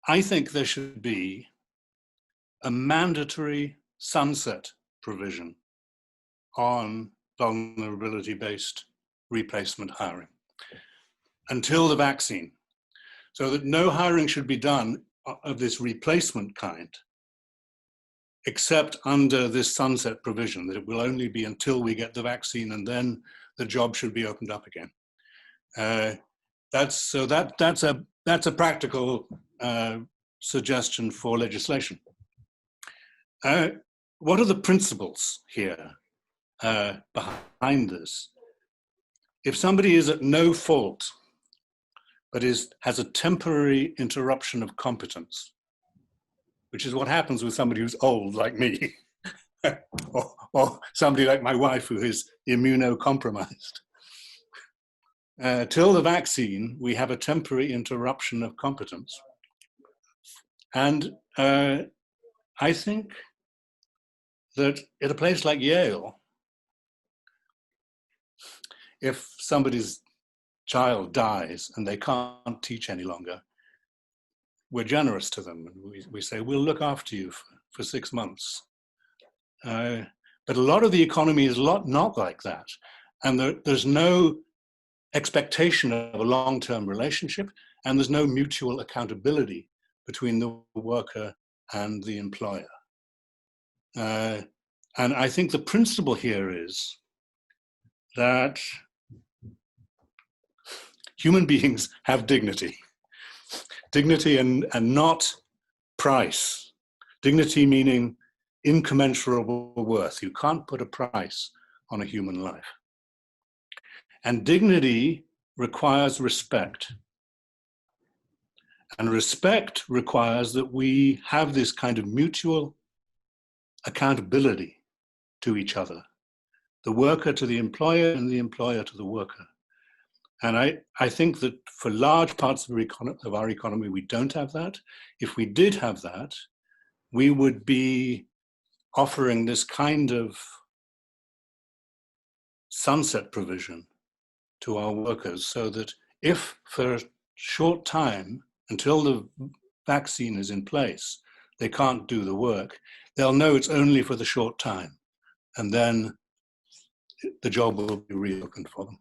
I think there should be a mandatory sunset provision on vulnerability-based replacement hiring until the vaccine, so that no hiring should be done of this replacement kind except under this sunset provision, that it will only be until we get the vaccine, and then the job should be opened up again. That's a practical suggestion for legislation. What are the principles here behind this? If somebody is at no fault, but has a temporary interruption of competence, which is what happens with somebody who's old like me, or somebody like my wife who is immunocompromised. Till the vaccine, we have a temporary interruption of competence. And I think that at a place like Yale, if somebody's child dies and they can't teach any longer, we're generous to them. And we say, we'll look after you for 6 months. But a lot of the economy is not like that. And there's no expectation of a long-term relationship, and there's no mutual accountability between the worker and the employer. And I think the principle here is that human beings have dignity. Dignity and not price. Dignity meaning incommensurable worth. You can't put a price on a human life. And dignity requires respect. And respect requires that we have this kind of mutual accountability to each other. The worker to the employer and the employer to the worker. And I think that for large parts of our economy, we don't have that. If we did have that, we would be offering this kind of sunset provision to our workers, so that if for a short time, until the vaccine is in place, they can't do the work, they'll know it's only for the short time, and then the job will be reopened for them.